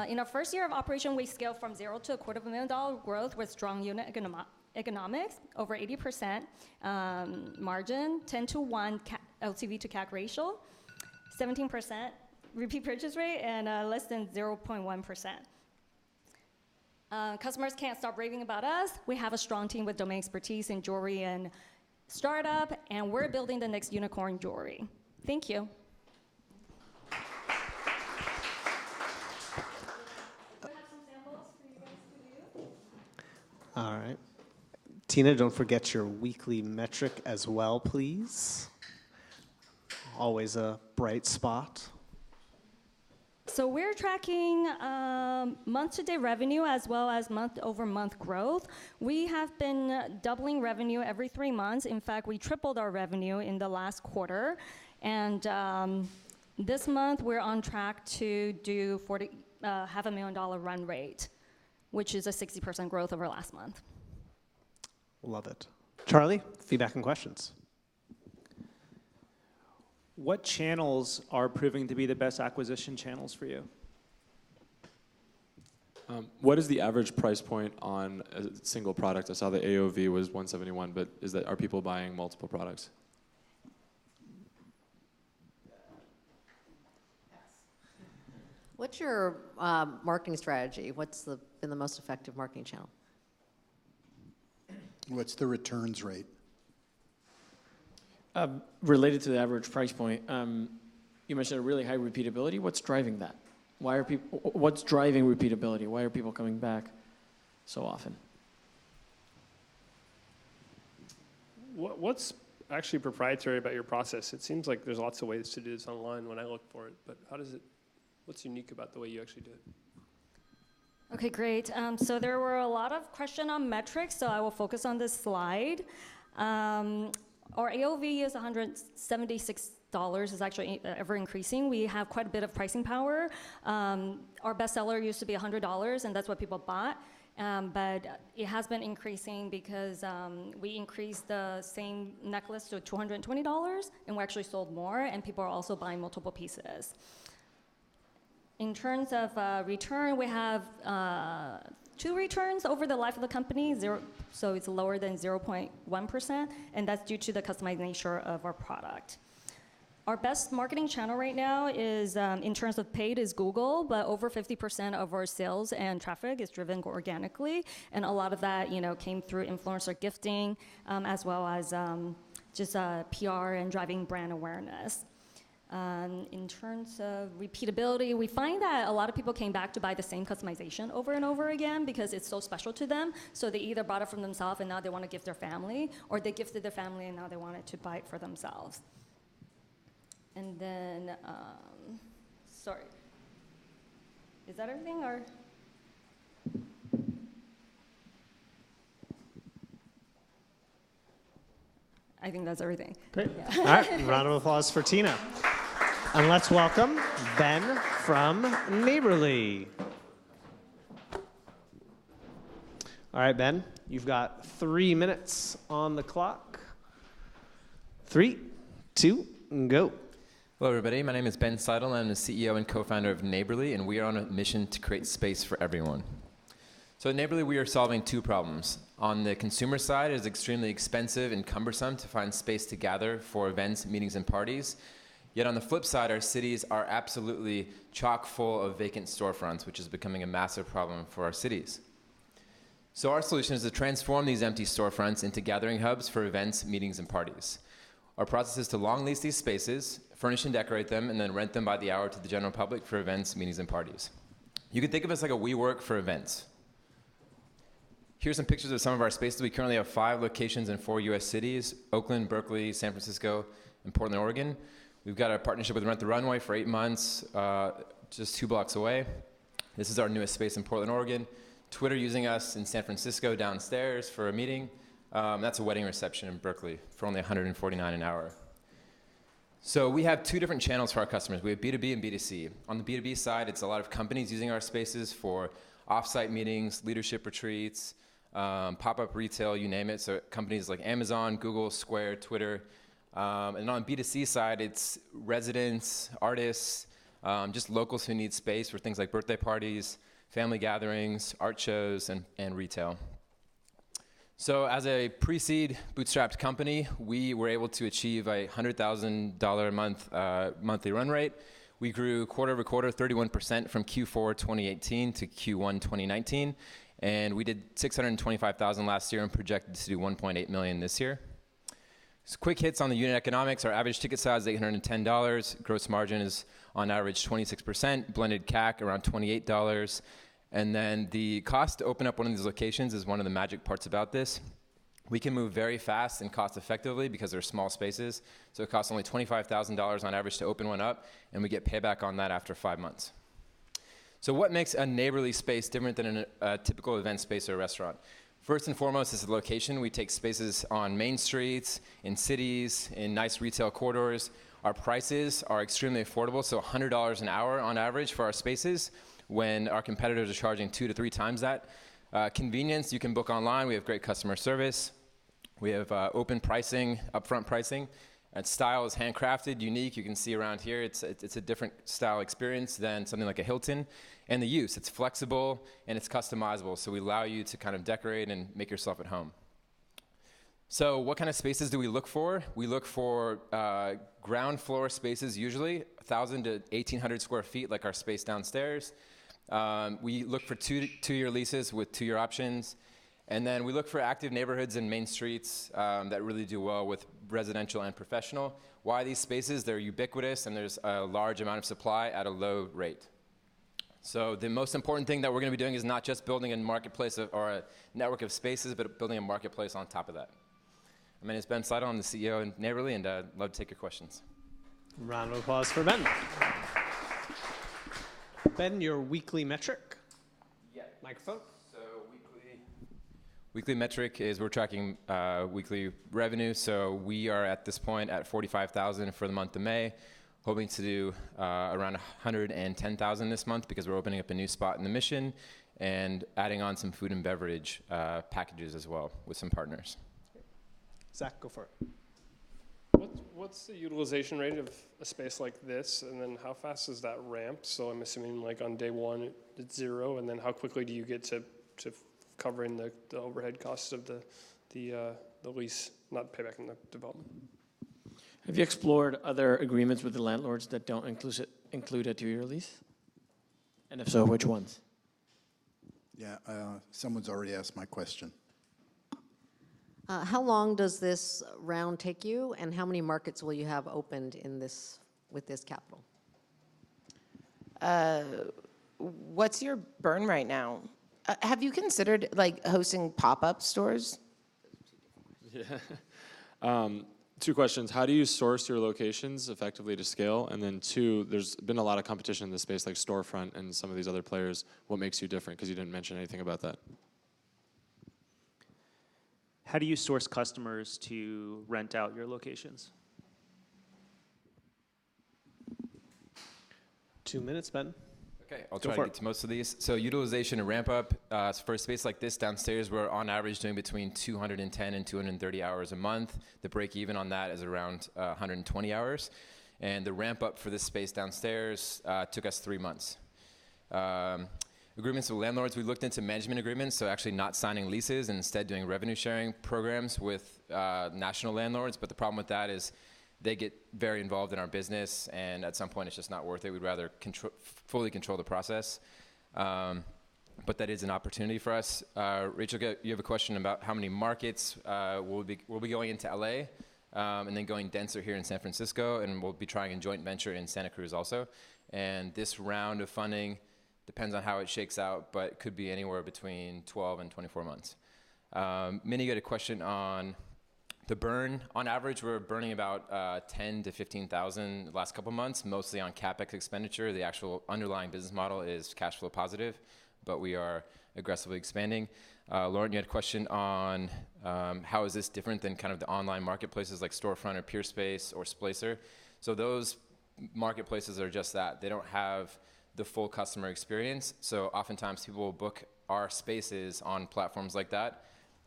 Speaker 12: In our first year of operation, we scaled from $0 to $250,000 growth with strong unit economics, over 80% margin, 10-to-1 LTV to CAC ratio, 17% repeat purchase rate, and less than 0.1%. Customers can't stop raving about us. We have a strong team with domain expertise in jewelry and startup, and we're building the next unicorn jewelry. Thank you.
Speaker 13: All right. Tina, don't forget your weekly metric as well, please. Always a bright spot.
Speaker 12: So we're tracking month-to-date revenue as well as month-over-month growth. We have been doubling revenue every 3 months. In fact, we tripled our revenue in the last quarter. And this month, we're on track to do $500,000 run rate, which is a 60% growth over last month.
Speaker 13: Love it. Charlie, feedback and questions.
Speaker 9: What channels are proving to be the best acquisition channels for you?
Speaker 8: What is the average price point on a single product? I saw the AOV was $171, but are people buying multiple products?
Speaker 6: What's your marketing strategy? What's been the most effective marketing channel?
Speaker 5: What's the returns rate?
Speaker 4: Related to the average price point, you mentioned a really high repeatability. What's driving that? What's driving repeatability? Why are people coming back so often?
Speaker 3: What's actually proprietary about your process? It seems like there's lots of ways to do this online when I look for it, but what's unique about the way you actually do it?
Speaker 12: Okay, great. So there were a lot of questions on metrics, so I will focus on this slide. Our AOV is $176 dollars is actually ever increasing. We have quite a bit of pricing power. Our bestseller used to be $100, and that's what people bought. But it has been increasing because we increased the same necklace to $220, and we actually sold more, and people are also buying multiple pieces. In terms of return, we have 2 returns over the life of the company, so it's lower than 0.1%, and that's due to the customized nature of our product. Our best marketing channel right now is, in terms of paid, is Google, but over 50% of our sales and traffic is driven organically, and a lot of that, came through influencer gifting, as well as just PR and driving brand awareness. In terms of repeatability, we find that a lot of people came back to buy the same customization over and over again because it's so special to them. So they either bought it from themselves and now they want to gift their family, or they gifted their family and now they wanted to buy it for themselves. And then, sorry, is that everything, or? I think that's everything.
Speaker 13: Great.
Speaker 12: Yeah.
Speaker 13: All right, round of applause for Tina. And let's welcome Ben from Neyborly. All right, Ben, you've got 3 minutes on the clock. 3, 2, go.
Speaker 14: Hello, everybody. My name is Ben Seidl. I'm the CEO and co-founder of Neyborly, and we are on a mission to create space for everyone. So at Neyborly, we are solving 2 problems. On the consumer side, it is extremely expensive and cumbersome to find space to gather for events, meetings, and parties. Yet on the flip side, our cities are absolutely chock full of vacant storefronts, which is becoming a massive problem for our cities. So our solution is to transform these empty storefronts into gathering hubs for events, meetings, and parties. Our process is to long lease these spaces, furnish and decorate them, and then rent them by the hour to the general public for events, meetings, and parties. You can think of us like a WeWork for events. Here's some pictures of some of our spaces. We currently have 5 locations in 4 U.S. cities: Oakland, Berkeley, San Francisco, and Portland, Oregon. We've got a partnership with Rent the Runway for 8 months, just 2 blocks away. This is our newest space in Portland, Oregon. Twitter using us in San Francisco downstairs for a meeting. That's a wedding reception in Berkeley for only $149 an hour. So we have 2 different channels for our customers. We have B2B and B2C. On the B2B side, it's a lot of companies using our spaces for off-site meetings, leadership retreats, pop-up retail, you name it. So companies like Amazon, Google, Square, Twitter. And on the B2C side, it's residents, artists, just locals who need space for things like birthday parties, family gatherings, art shows, and retail. So as a pre-seed bootstrapped company, we were able to achieve a $100,000 a month monthly run rate. We grew quarter over quarter 31% from Q4 2018 to Q1 2019. And we did $625,000 last year and projected to do $1.8 million this year. So quick hits on the unit economics. Our average ticket size is $810. Gross margin is on average 26%. Blended CAC around $28. And then the cost to open up one of these locations is one of the magic parts about this. We can move very fast and cost effectively because they're small spaces. So it costs only $25,000 on average to open one up, and we get payback on that after 5 months. So what makes a Neyborly space different than a typical event space or a restaurant? First and foremost is the location. We take spaces on main streets, in cities, in nice retail corridors. Our prices are extremely affordable, so $100 an hour on average for our spaces, when our competitors are charging 2 to 3 times that. Convenience, you can book online. We have great customer service. We have open pricing, upfront pricing. And style is handcrafted, unique. You can see around here, it's a different style experience than something like a Hilton. And the use, it's flexible and it's customizable. So we allow you to kind of decorate and make yourself at home. So what kind of spaces do we look for? We look for ground floor spaces, usually 1,000 to 1,800 square feet, like our space downstairs. We look for 2-year leases with 2-year options. And then we look for active neighborhoods and main streets that really do well with residential and professional. Why these spaces? They're ubiquitous and there's a large amount of supply at a low rate. So the most important thing that we're going to be doing is not just building a marketplace or a network of spaces, but building a marketplace on top of that. My name is Ben Seidl. I'm the CEO of Neyborly, and I'd love to take your questions.
Speaker 13: Round of applause for Ben. Ben, your weekly metric?
Speaker 14: Yeah.
Speaker 13: Microphone.
Speaker 14: So Weekly metric is we're tracking weekly revenue. So we are at this point at 45,000 for the month of May, hoping to do around 110,000 this month because we're opening up a new spot in the Mission and adding on some food and beverage packages as well with some partners.
Speaker 13: Zach, go for it.
Speaker 3: What's the utilization rate of a space like this, and then how fast does that ramp? So I'm assuming like on day one it's 0, and then how quickly do you get to covering the overhead costs of the lease, not payback in the development?
Speaker 4: Have you explored other agreements with the landlords that don't include a 2-year lease? And if so, which ones?
Speaker 5: Yeah, someone's already asked my question.
Speaker 6: How long does this round take you, and how many markets will you have opened with this capital?
Speaker 7: What's your burn right now? Have you considered like hosting pop-up stores?
Speaker 8: Yeah. 2 questions. How do you source your locations effectively to scale? And then 2, there's been a lot of competition in this space like Storefront and some of these other players. What makes you different? Because you didn't mention anything about that.
Speaker 9: How do you source customers to rent out your locations?
Speaker 13: 2 minutes, Ben.
Speaker 14: Okay, I'll try to get to most of these. So utilization and ramp up. For a space like this downstairs, we're on average doing between 210 and 230 hours a month. The break even on that is around 120 hours. And the ramp up for this space downstairs took us 3 months. Agreements with landlords, we looked into management agreements, so actually not signing leases and instead doing revenue sharing programs with national landlords. But the problem with that is they get very involved in our business, and at some point it's just not worth it. We'd rather fully control the process. But that is an opportunity for us. Rachel, you have a question about how many markets. We'll be going into LA and then going denser here in San Francisco, and we'll be trying a joint venture in Santa Cruz also. And this round of funding depends on how it shakes out, but it could be anywhere between 12 and 24 months. Minnie, you had a question on the burn. On average, we're burning about 10 to 15,000 the last couple months, mostly on CapEx expenditure. The actual underlying business model is cash flow positive, but we are aggressively expanding. Laurent, you had a question on how is this different than kind of the online marketplaces like Storefront or Peerspace or Splicer. So those marketplaces are just that. They don't have the full customer experience. So oftentimes people will book our spaces on platforms like that,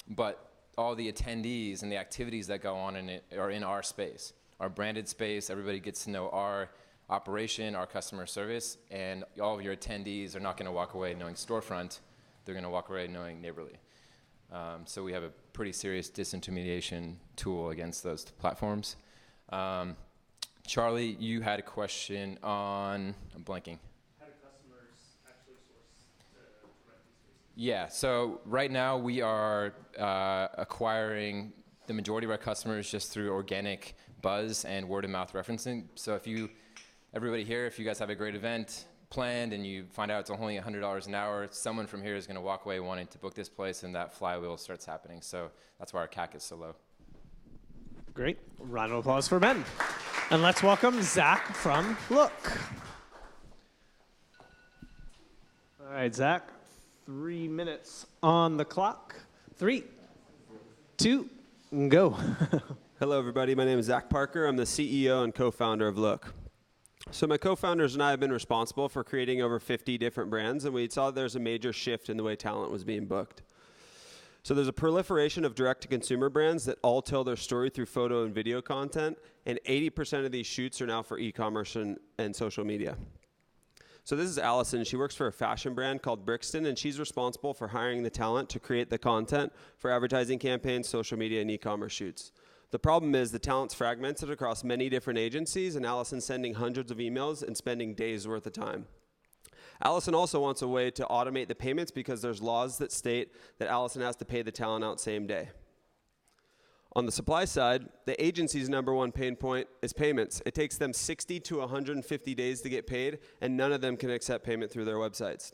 Speaker 14: but all the attendees and the activities that go on in it are in our space, our branded space. Everybody gets to know our operation, our customer service, and all of your attendees are not going to walk away knowing Storefront. They're going to walk away knowing Neyborly. So we have a pretty serious disintermediation tool against those platforms. Charlie, you had a question on, I'm blanking. Yeah, so right now we are acquiring the majority of our customers just through organic buzz and word of mouth referencing. So everybody here, if you guys have a great event planned and you find out it's only $100 an hour, someone from here is going to walk away wanting to book this place, and that flywheel starts happening. So that's why our CAC is so low.
Speaker 13: Great. Round of applause for Ben. And let's welcome Zach from Look. All right, Zach. 3 minutes on the clock. 3, 2, go.
Speaker 15: Hello, everybody. My name is Zack Parker. I'm the CEO and co-founder of Look. So my co-founders and I have been responsible for creating over 50 different brands, and we saw there's a major shift in the way talent was being booked. So there's a proliferation of direct-to-consumer brands that all tell their story through photo and video content, and 80% of these shoots are now for e-commerce and social media. So this is Allison. She works for a fashion brand called Brixton, and she's responsible for hiring the talent to create the content for advertising campaigns, social media, and e-commerce shoots. The problem is the talent's fragmented across many different agencies, and Allison's sending hundreds of emails and spending days worth of time. Allison also wants a way to automate the payments because there's laws that state that Allison has to pay the talent out same day. On the supply side, the agency's number one pain point is payments. It takes them 60 to 150 days to get paid, and none of them can accept payment through their websites.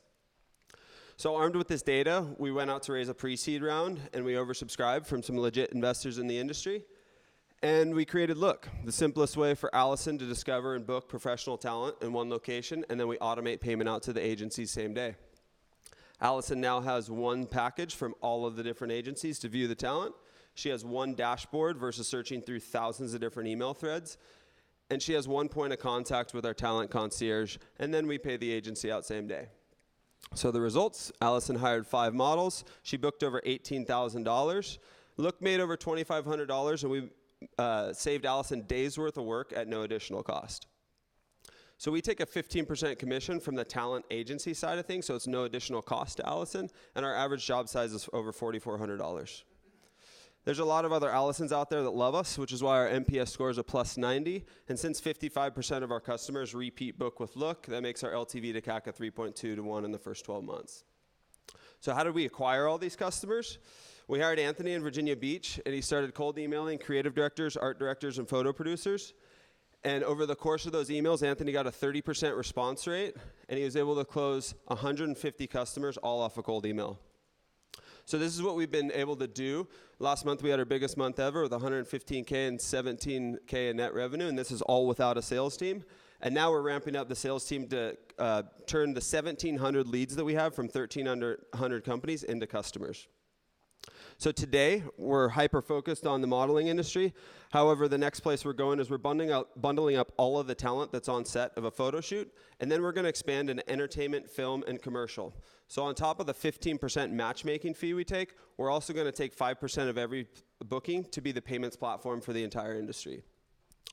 Speaker 15: So armed with this data, we went out to raise a pre-seed round, and we oversubscribed from some legit investors in the industry. And we created Look, the simplest way for Allison to discover and book professional talent in one location, and then we automate payment out to the agencies same day. Allison now has one package from all of the different agencies to view the talent. She has one dashboard versus searching through thousands of different email threads. And she has one point of contact with our talent concierge, and then we pay the agency out same day. So the results, Allison hired 5 models. She booked over $18,000. Look made over $2,500, and we saved Allison days worth of work at no additional cost. So we take a 15% commission from the talent agency side of things, so it's no additional cost to Allison, and our average job size is over $4,400. There's a lot of other Allisons out there that love us, which is why our NPS score is a plus 90. And since 55% of our customers repeat book with Look, that makes our LTV to CAC a 3.2 to 1 in the first 12 months. So how did we acquire all these customers? We hired Anthony in Virginia Beach, and he started cold emailing creative directors, art directors, and photo producers. And over the course of those emails, Anthony got a 30% response rate, and he was able to close 150 customers all off a cold email. So this is what we've been able to do. Last month we had our biggest month ever with 115K and 17K in net revenue, and this is all without a sales team. And now we're ramping up the sales team to turn the 1,700 leads that we have from 1,300 companies into customers. So today, we're hyper-focused on the modeling industry. However, the next place we're going is we're bundling up all of the talent that's on set of a photo shoot, and then we're going to expand into entertainment, film, and commercial. So on top of the 15% matchmaking fee we take, we're also going to take 5% of every booking to be the payments platform for the entire industry.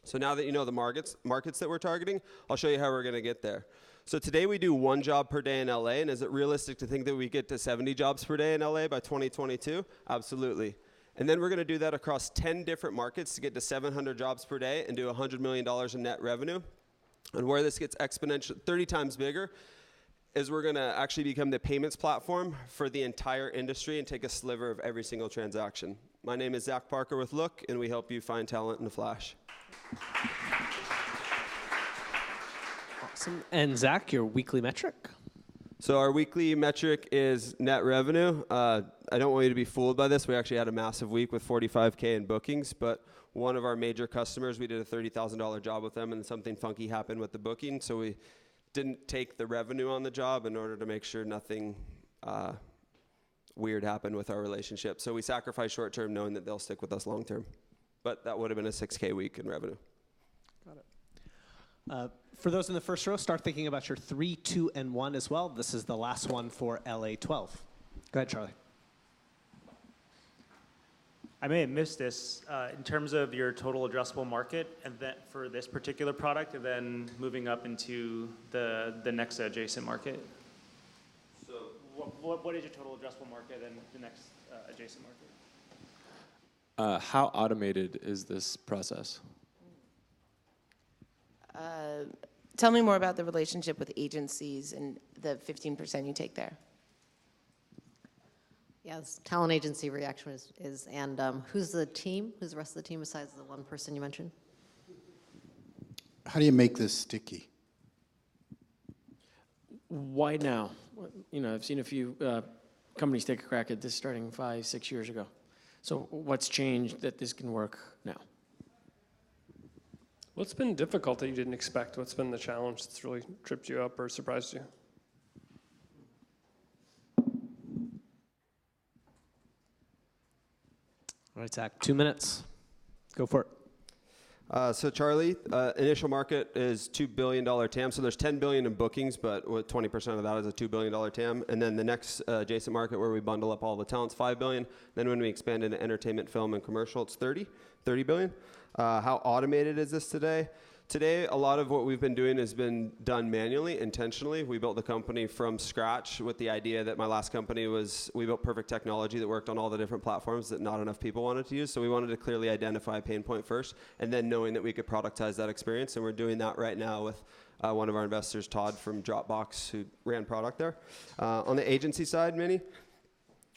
Speaker 15: So now that you know the markets that we're targeting, I'll show you how we're going to get there. So today we do 1 job per day in LA, and is it realistic to think that we get to 70 jobs per day in LA by 2022? Absolutely. And then we're going to do that across 10 different markets to get to 700 jobs per day and do $100 million in net revenue. And where this gets exponential, 30 times bigger, is we're going to actually become the payments platform for the entire industry and take a sliver of every single transaction. My name is Zack Parker with Look, and we help you find talent in a flash.
Speaker 13: Awesome. And Zack, your weekly metric?
Speaker 15: So our weekly metric is net revenue. I don't want you to be fooled by this. We actually had a massive week with 45K in bookings, but one of our major customers, we did a $30,000 job with them, and something funky happened with the booking, so we didn't take the revenue on the job in order to make sure nothing weird happened with our relationship. So we sacrificed short term knowing that they'll stick with us long term. But that would have been a 6K week in revenue.
Speaker 13: Got it. For those in the first row, start thinking about your 3, 2, and 1 as well. This is the last one for LA 12. Go ahead, Charlie.
Speaker 9: I may have missed this in terms of your total addressable market, and then for this particular product, and then moving up into the next adjacent market. So, what is your total addressable market and the next adjacent market?
Speaker 8: How automated is this process?
Speaker 7: Tell me more about the relationship with agencies and the 15% you take there.
Speaker 6: Yes, talent agency reaction is and who's the team? Who's the rest of the team besides the one person you mentioned?
Speaker 5: How do you make this sticky?
Speaker 4: Why now? You know, I've seen a few companies take a crack at this starting 5, 6 years ago. So what's changed that this can work now?
Speaker 3: What's been difficult that you didn't expect? What's been the challenge that's really tripped you up or surprised you?
Speaker 13: All right, Zack, 2 minutes. Go for it.
Speaker 15: So Charlie, initial market is $2 billion TAM. So there's $10 billion in bookings, but with 20% of that is a $2 billion TAM. And then the next adjacent market where we bundle up all the talent's $5 billion. Then when we expand into entertainment, film, and commercial, it's $30 billion. How automated is this today? Today, a lot of what we've been doing has been done manually, intentionally. We built the company from scratch with the idea that my last company was, we built perfect technology that worked on all the different platforms that not enough people wanted to use. So we wanted to clearly identify a pain point first, and then knowing that we could productize that experience. And we're doing that right now with one of our investors, Todd from Dropbox, who ran product there. On the agency side, Minnie,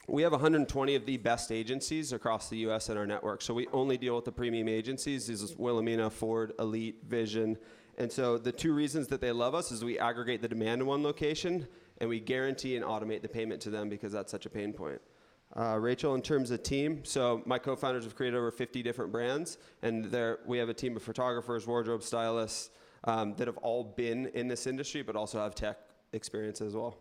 Speaker 15: we have 120 of the best agencies across the U.S. in our network. So we only deal with the premium agencies. These is Wilhelmina, Ford, Elite, Vision. And so the 2 reasons that they love us is we aggregate the demand in one location, and we guarantee and automate the payment to them because that's such a pain point. Rachel, in terms of team, so my co-founders have created over 50 different brands, and we have a team of photographers, wardrobe stylists that have all been in this industry but also have tech experience as well.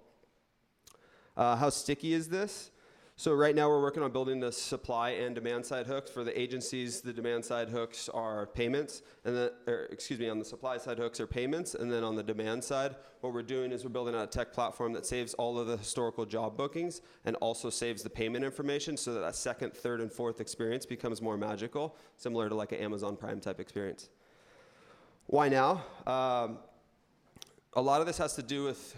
Speaker 15: How sticky is this? So right now we're working on building the supply and demand side hooks. For the agencies, the demand side hooks are payments, and on the supply side hooks are payments, and then on the demand side, what we're doing is we're building out a tech platform that saves all of the historical job bookings and also saves the payment information so that second, third, and fourth experience becomes more magical, similar to like an Amazon Prime type experience. Why now? A lot of this has to do with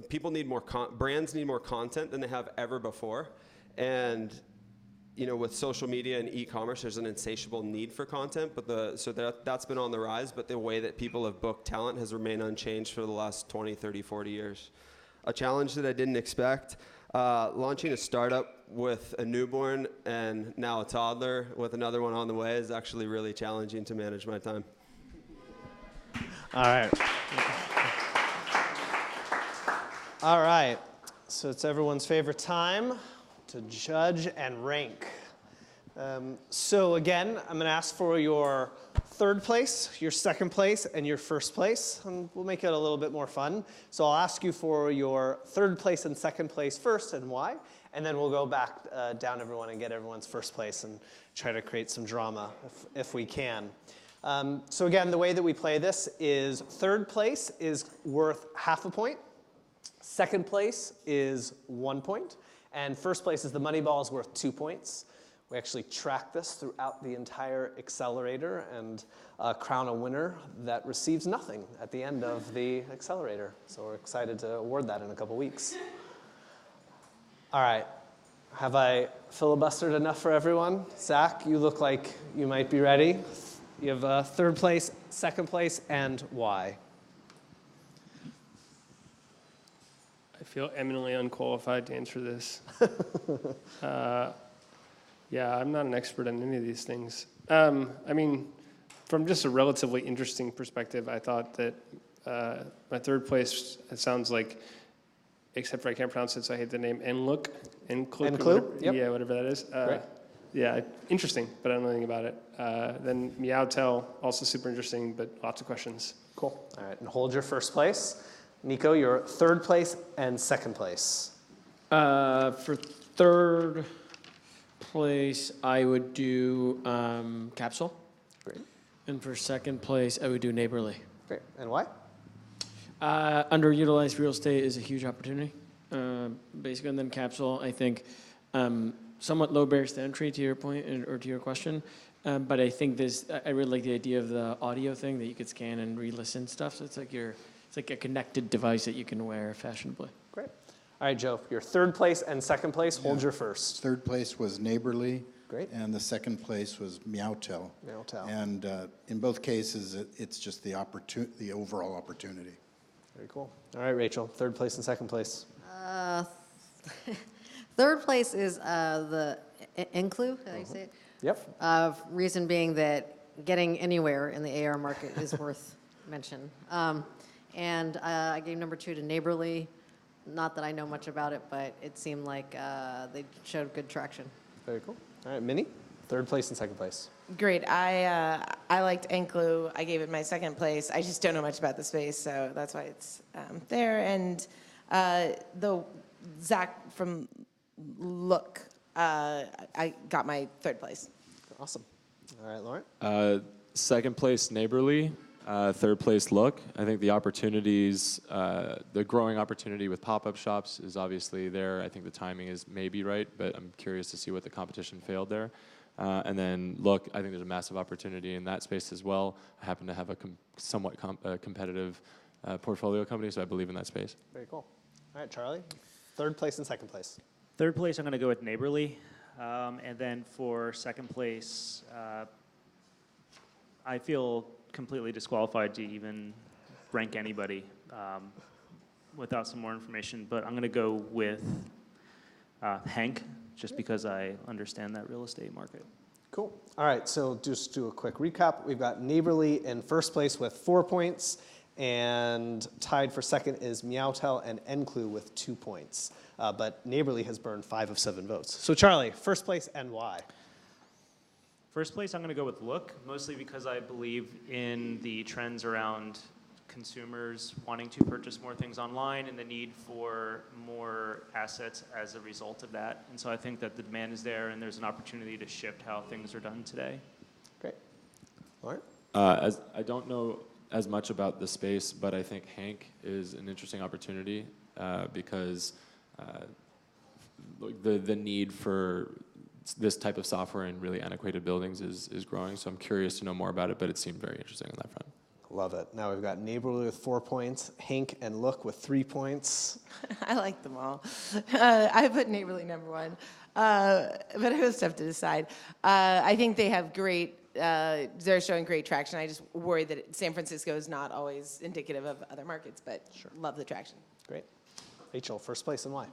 Speaker 15: people need more, brands need more content than they have ever before. And with social media and e-commerce, there's an insatiable need for content, so that's been on the rise, but the way that people have booked talent has remained unchanged for the last 20, 30, 40 years. A challenge that I didn't expect, launching a startup with a newborn and now a toddler with another one on the way is actually really challenging to manage my time.
Speaker 1: All right. All right. So it's everyone's favorite time to judge and rank. So again, I'm going to ask for your third place, your second place, and your first place. And we'll make it a little bit more fun. So I'll ask you for your third place and second place first and why. And then we'll go back down everyone and get everyone's first place and try to create some drama if we can. So again, the way that we play this is third place is worth half a point. Second place is 1 point. And first place is the money ball is worth 2 points. We actually track this throughout the entire accelerator and crown a winner that receives nothing at the end of the accelerator. So we're excited to award that in a couple weeks. All right. Have I filibustered enough for everyone? Zach, you look like you might be ready. You have third place, second place, and why?
Speaker 3: I feel eminently unqualified to answer this. Yeah, I'm not an expert on any of these things. I mean, from just a relatively interesting perspective, I thought that my third place, it sounds like, except for I can't pronounce it, so I hate the name, Enklu?
Speaker 1: Yep.
Speaker 3: Yeah, whatever that is. Yeah, interesting, but I don't know anything about it. Then Meowtel, also super interesting, but lots of questions.
Speaker 1: Cool. All right, and hold your first place. Nico, your third place and second place.
Speaker 4: For third place, I would do Capsul.
Speaker 1: Great.
Speaker 4: And for second place, I would do Neyborly.
Speaker 1: Great. And why?
Speaker 4: Underutilized real estate is a huge opportunity. Basically, and then Capsul, I think, somewhat low barriers to entry to your point or to your question. But I think I really like the idea of the audio thing that you could scan and re-listen stuff. So it's like a connected device that you can wear fashionably.
Speaker 1: Great. All right, Joe, your third place and second place, hold your first.
Speaker 5: Third place was Neyborly.
Speaker 1: Great.
Speaker 5: And the second place was Meowtel.
Speaker 1: Meowtel.
Speaker 5: And in both cases, it's just the overall opportunity.
Speaker 1: Very cool. All right, Rachel, third place and second place.
Speaker 6: Third place is the Enklu, how do you say it?
Speaker 1: Yep.
Speaker 6: Reason being that getting anywhere in the AR market is worth mention. And I gave number 2 to Neyborly. Not that I know much about it, but it seemed like they showed good traction.
Speaker 1: Very cool. All right, Minnie, third place and second place.
Speaker 7: Great. I liked Enklu. I gave it my second place. I just don't know much about the space, so that's why it's there. And the Zack from Look, I got my third place.
Speaker 1: Awesome. All right, Laurent.
Speaker 8: Second place, Neyborly. Third place, Look. I think the opportunities, the growing opportunity with pop-up shops is obviously there. I think the timing is maybe right, but I'm curious to see what the competition failed there. And then Look, I think there's a massive opportunity in that space as well. I happen to have a somewhat competitive portfolio company, so I believe in that space.
Speaker 1: Very cool. All right, Charlie, third place and second place.
Speaker 9: Third place, I'm going to go with Neyborly. And then for second place, I feel completely disqualified to even rank anybody without some more information, but I'm going to go with Hank, just because I understand that real estate market.
Speaker 1: Cool. All right, so just do a quick recap. We've got Neyborly in first place with 4 points, and tied for second is Meowtel and Enklu with 2 points. But Neyborly has burned 5 of 7 votes. So Charlie, first place and why?
Speaker 9: First place, I'm going to go with Look, mostly because I believe in the trends around consumers wanting to purchase more things online and the need for more assets as a result of that. And so I think that the demand is there, and there's an opportunity to shift how things are done today.
Speaker 13: Great. Laurent?
Speaker 8: As I don't know as much about the space, but I think Hank is an interesting opportunity because the need for this type of software in really antiquated buildings is growing. So I'm curious to know more about it, but it seemed very interesting on that front.
Speaker 13: Love it. Now we've got Neyborly with 4 points, Hank and Look with 3 points.
Speaker 7: I like them all. I put Neighborly number 1, but it was tough to decide. I think they have they're showing great traction. I just worry that San Francisco is not always indicative of other markets, but love the traction.
Speaker 13: Great. Rachel, first place and why?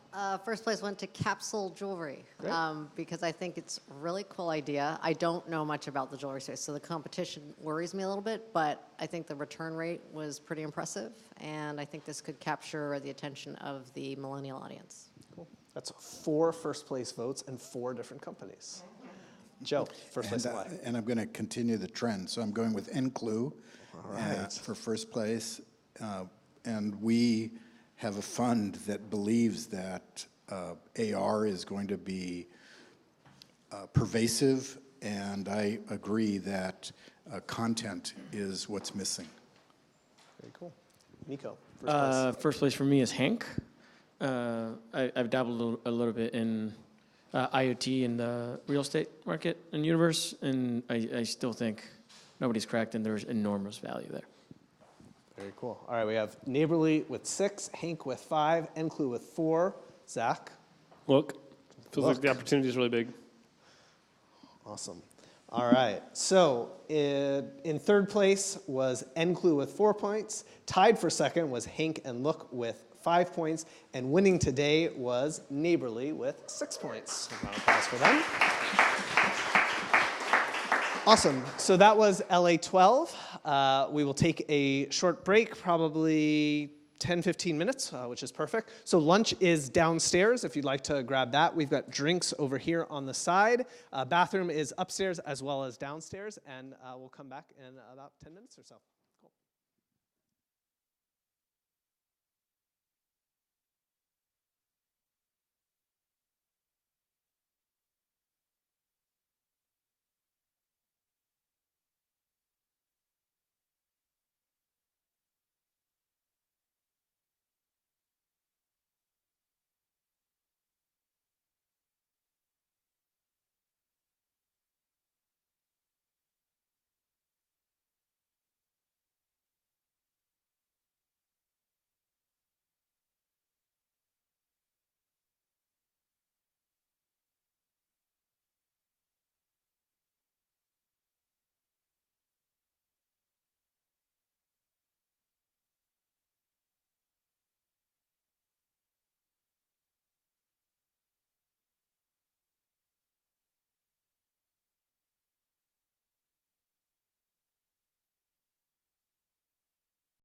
Speaker 6: First place went to Capsul Jewelry
Speaker 13: Great.
Speaker 6: because I think it's a really cool idea. I don't know much about the jewelry space, so the competition worries me a little bit, but I think the return rate was pretty impressive, and I think this could capture the attention of the millennial audience.
Speaker 13: Cool. That's 4 first place votes and 4 different companies. Joe, first place and why?
Speaker 5: And I'm going to continue the trend. So I'm going with Enklu for first place. And we have a fund that believes that AR is going to be pervasive, and I agree that content is what's missing.
Speaker 13: Very cool. Nico, first place.
Speaker 4: First place for me is Hank. I've dabbled a little bit in IoT in the real estate market and universe, and I still think nobody's cracked, and there's enormous value there.
Speaker 13: Very cool. All right, we have Neighborly with 6, Hank with 5, Enklu with 4. Zach?
Speaker 3: Look. Feels like the opportunity is really big.
Speaker 13: Awesome. All right, so in third place was Enklu with 4 points. Tied for second was Hank and Look with 5 points. And winning today was Neighborly with 6 points. Round of applause for them. Awesome. So that was LA 12. We will take a short break, probably 10, 15 minutes, which is perfect. So lunch is downstairs if you'd like to grab that. We've got drinks over here on the side. Bathroom is upstairs as well as downstairs, and we'll come back in about 10 minutes or so.